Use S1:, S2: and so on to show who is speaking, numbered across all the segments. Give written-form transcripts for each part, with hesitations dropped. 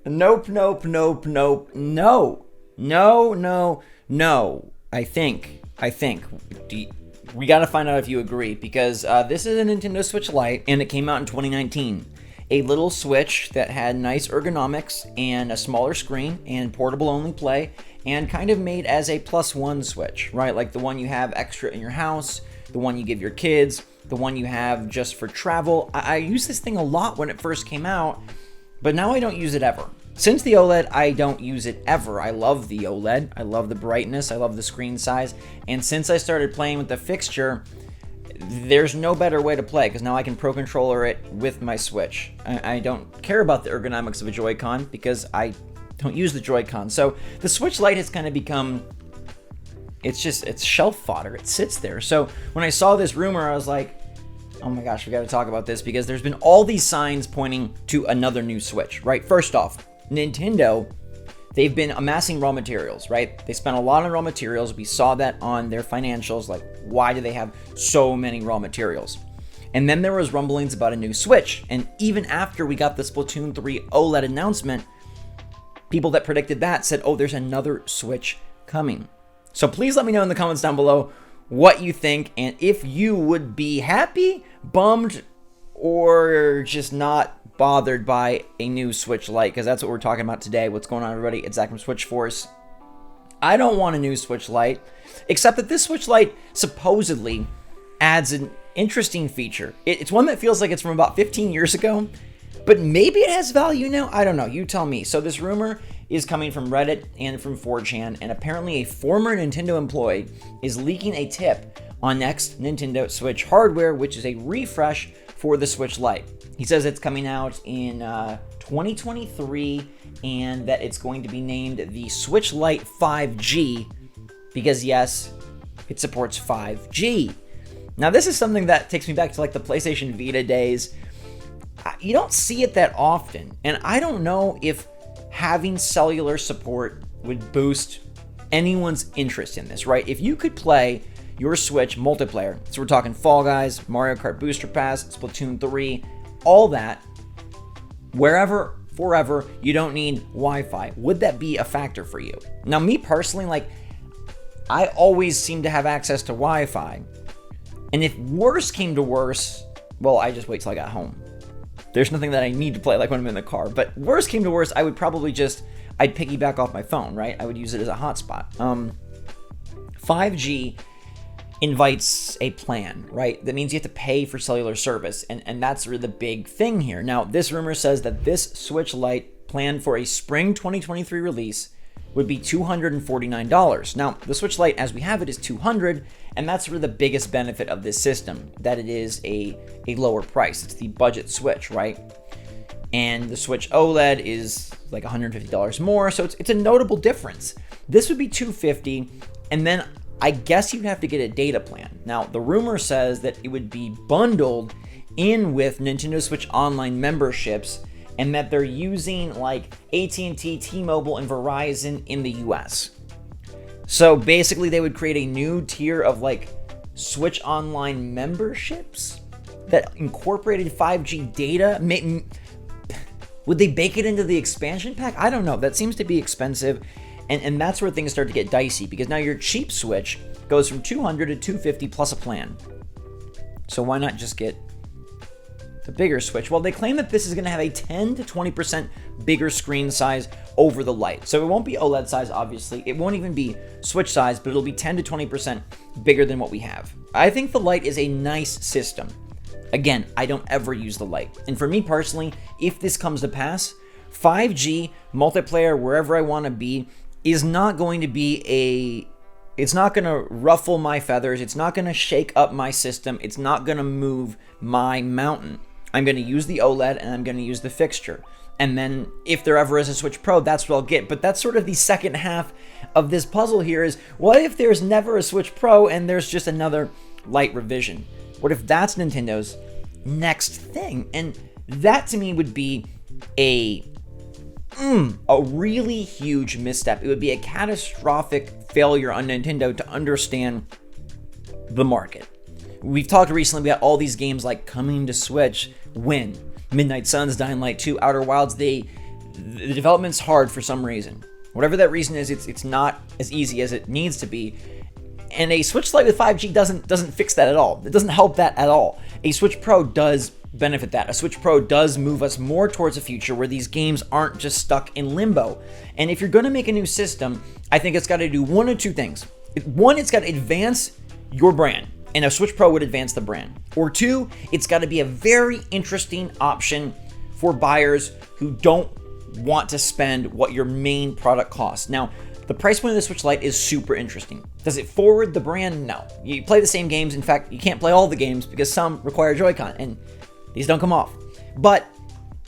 S1: Nope, nope, nope, nope, no. No, no, no. I think. We got to find out if you agree, because this is a Nintendo Switch Lite, and it came out in 2019. A little Switch that had nice ergonomics and a smaller screen and portable only play, and kind of made as a +1 Switch, right? Like the one you have extra in your house, the one you give your kids, the one you have just for travel. I used this thing a lot when it first came out, but now I don't use it ever. Since the OLED, I don't use it ever. I love the OLED. I love the brightness. I love the screen size. And since I started playing with the fixture, there's no better way to play, because now I can Pro Controller it with my Switch. I don't care about the ergonomics of a Joy-Con because I don't use the Joy-Con. So the Switch Lite has kind of become, it's shelf fodder. It sits there. So when I saw this rumor, I was like, oh my gosh, we got to talk about this, because there's been all these signs pointing to another new Switch, right? First off, Nintendo, they've been amassing raw materials, right? They spent a lot on raw materials. We saw that on their financials. Like, why do they have so many raw materials? And then there was rumblings about a new Switch. And even after we got the Splatoon 3 OLED announcement, people that predicted that said, oh, there's another Switch coming. So please let me know in the comments down below what you think, and if you would be happy, bummed, or just not bothered by a new Switch Lite, because that's what we're talking about today. What's going on, everybody? It's Zach from SwitchForce. I don't want a new Switch Lite, except that this Switch Lite supposedly adds an interesting feature. It's one that feels like it's from about 15 years ago, but maybe it has value now. I don't know. You tell me. So this rumor is coming from Reddit and from 4chan, and apparently a former Nintendo employee is leaking a tip on next Nintendo Switch hardware, which is a refresh for the Switch Lite. He says it's coming out in 2023, and that it's going to be named the Switch Lite 5G, because yes, it supports 5G. Now this is something that takes me back to like the PlayStation Vita days. You don't see it that often, and I don't know if having cellular support would boost anyone's interest in this, right? If you could play your Switch multiplayer, so we're talking Fall Guys, Mario Kart Booster Pass, Splatoon 3, all that, wherever, forever, you don't need Wi-Fi. Would that be a factor for you? Now, me personally, like, I always seem to have access to Wi-Fi, and if worse came to worse, well, I just wait till I got home. There's nothing that I need to play like when I'm in the car, but worst came to worst, I would probably I'd piggyback off my phone, right? I would use it as a hotspot. 5G invites a plan, right? That means you have to pay for cellular service, and that's really the big thing here. Now, this rumor says that this Switch Lite, planned for a spring 2023 release, would be $249. Now, the Switch Lite as we have it is $200, and that's really the biggest benefit of this system, that it is a lower price. It's the budget Switch, right? And the Switch OLED is like $150 more, so it's a notable difference. This would be $250, and then I guess you'd have to get a data plan. Now, the rumor says that it would be bundled in with Nintendo Switch Online memberships, and that they're using like AT&T, T-Mobile, and Verizon in the US. So basically, they would create a new tier of like Switch Online memberships that incorporated 5G data. Would they bake it into the expansion pack? I don't know. That seems to be expensive. And that's where things start to get dicey, because now your cheap Switch goes from $200 to $250 plus a plan. So why not just get the bigger Switch? Well, they claim that this is going to have a 10 to 20% bigger screen size over the Lite. So it won't be OLED size, obviously. It won't even be Switch size, but it'll be 10 to 20% bigger than what we have. I think the Lite is a nice system. Again, I don't ever use the Lite. And for me personally, if this comes to pass, 5G multiplayer wherever I want to be is not going to be it's not going to ruffle my feathers. It's not going to shake up my system. It's not going to move my mountain. I'm going to use the OLED, and I'm going to use the fixture. And then if there ever is a Switch Pro, that's what I'll get. But that's sort of the second half of this puzzle here is, what if there's never a Switch Pro and there's just another Lite revision? What if that's Nintendo's next thing? And that to me would be a really huge misstep. It would be a catastrophic failure on Nintendo to understand the market. We've talked recently about all these games like coming to Switch, Midnight Suns, Dying Light 2, Outer Wilds. They the development's hard for some reason. Whatever that reason is, it's not as easy as it needs to be. And a Switch Lite with 5G doesn't fix that at all. It doesn't help that at all. A Switch Pro does benefit that. A Switch Pro does move us more towards a future where these games aren't just stuck in limbo. And if you're going to make a new system, I think it's got to do one of two things. One, it's got to advance your brand, and a Switch Pro would advance the brand. Or two, it's got to be a very interesting option for buyers who don't want to spend what your main product costs. Now, the price point of the Switch Lite is super interesting. Does it forward the brand? No. You play the same games. In fact, you can't play all the games because some require Joy-Con, and these don't come off. But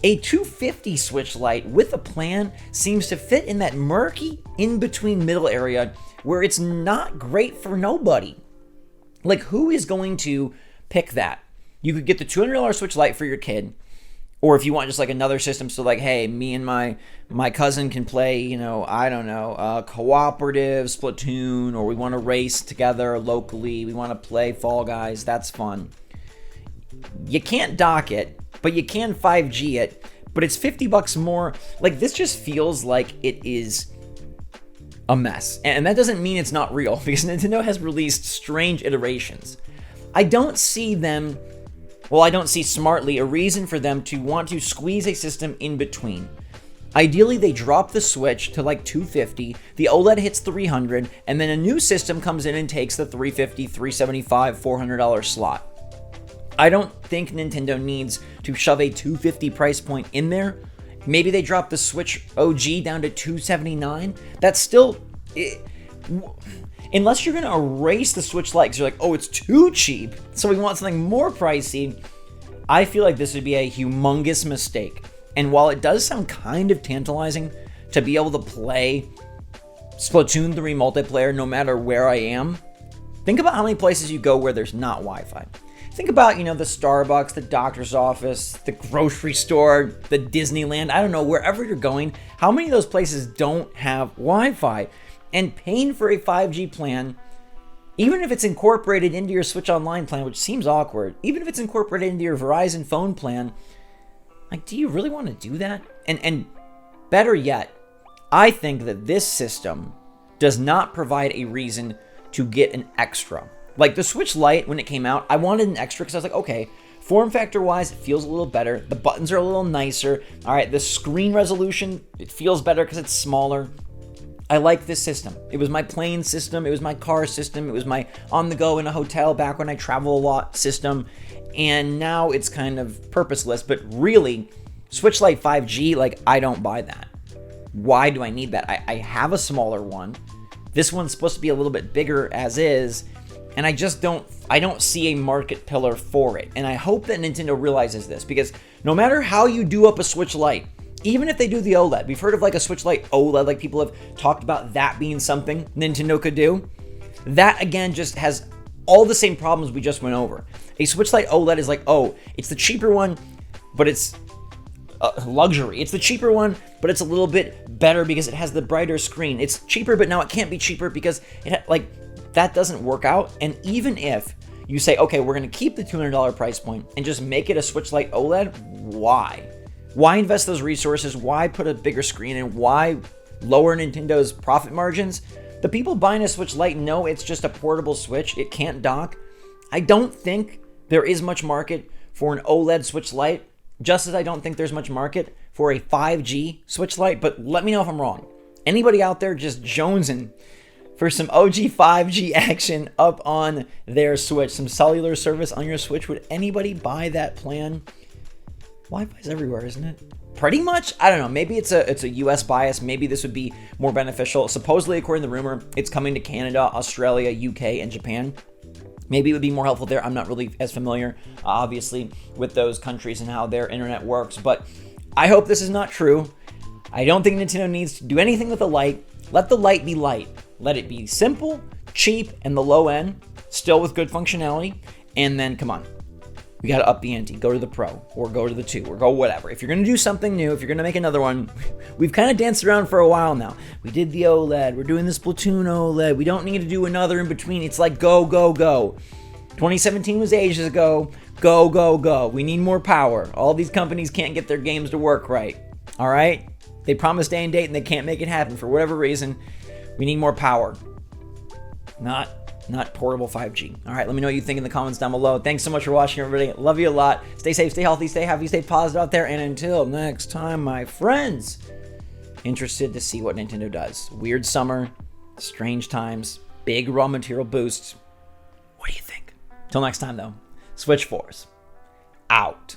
S1: a $250 Switch Lite with a plan seems to fit in that murky, in-between middle area where it's not great for nobody. Like, who is going to pick that? You could get the $200 Switch Lite for your kid, or if you want just like another system, so like, hey, me and my cousin can play, I don't know, cooperative Splatoon, or we want to race together locally, we want to play Fall Guys, that's fun. You can't dock it, but you can 5G it, but it's $50 more. Like, this just feels like it is a mess. And that doesn't mean it's not real, because Nintendo has released strange iterations. I don't see smartly a reason for them to want to squeeze a system in between. Ideally, they drop the Switch to like $250, the OLED hits $300, and then a new system comes in and takes the $350, $375, $400 slot. I don't think Nintendo needs to shove a $250 price point in there. Maybe they drop the Switch OG down to $279. That's still... Unless you're going to erase the Switch Lite because you're like, oh, it's too cheap, so we want something more pricey, I feel like this would be a humongous mistake. And while it does sound kind of tantalizing to be able to play Splatoon 3 multiplayer no matter where I am, think about how many places you go where there's not Wi-Fi. Think about, the Starbucks, the doctor's office, the grocery store, the Disneyland, I don't know, wherever you're going, how many of those places don't have Wi-Fi? And paying for a 5G plan, even if it's incorporated into your Switch Online plan, which seems awkward, even if it's incorporated into your Verizon phone plan, like, do you really want to do that? And better yet, I think that this system does not provide a reason to get an extra. Like, the Switch Lite, when it came out, I wanted an extra because I was like, okay, form factor wise, it feels a little better. The buttons are a little nicer. All right, the screen resolution, it feels better because it's smaller. I like this system. It was my plane system. It was my car system. It was my on the go in a hotel back when I travel a lot system. And now it's kind of purposeless. But really, Switch Lite 5G, like, I don't buy that. Why do I need that? I have a smaller one. This one's supposed to be a little bit bigger as is. And I don't see a market pillar for it. And I hope that Nintendo realizes this, because no matter how you do up a Switch Lite, even if they do the OLED, we've heard of like a Switch Lite OLED, like people have talked about that being something Nintendo could do. That again just has all the same problems we just went over. A Switch Lite OLED is like, oh, it's the cheaper one, but it's luxury. It's the cheaper one, but it's a little bit better because it has the brighter screen. It's cheaper, but now it can't be cheaper because that doesn't work out. And even if you say, okay, we're going to keep the $200 price point and just make it a Switch Lite OLED, why? Why invest those resources? Why put a bigger screen in? Why lower Nintendo's profit margins? The people buying a Switch Lite know it's just a portable Switch. It can't dock. I don't think there is much market for an OLED Switch Lite, just as I don't think there's much market for a 5G Switch Lite, but let me know if I'm wrong. Anybody out there just jonesing for some OG 5G action up on their Switch, some cellular service on your Switch, would anybody buy that plan? Wi-Fi's everywhere, isn't it? Pretty much. I don't know. Maybe it's a US bias. Maybe this would be more beneficial. Supposedly, according to the rumor, it's coming to Canada, Australia, UK, and Japan. Maybe it would be more helpful there. I'm not really as familiar, obviously, with those countries and how their internet works. But I hope this is not true. I don't think Nintendo needs to do anything with the Lite. Let the Lite be light. Let it be simple, cheap, and the low end, still with good functionality. And then, come on. We got to up the ante. Go to the Pro, or go to the 2, or go whatever. If you're going to do something new, if you're going to make another one, we've kind of danced around for a while now. We did the OLED. We're doing the Splatoon OLED. We don't need to do another in between. It's like go, go, go. 2017 was ages ago. Go, go, go. We need more power. All these companies can't get their games to work right. All right? They promise day and date and they can't make it happen for whatever reason. We need more power. Not portable 5G. All right, let me know what you think in the comments down below. Thanks so much for watching, everybody. Love you a lot. Stay safe, stay healthy, stay happy, stay positive out there. And until next time, my friends, interested to see what Nintendo does. Weird summer, strange times, big raw material boosts. What do you think? Till next time, though, SwitchForce out.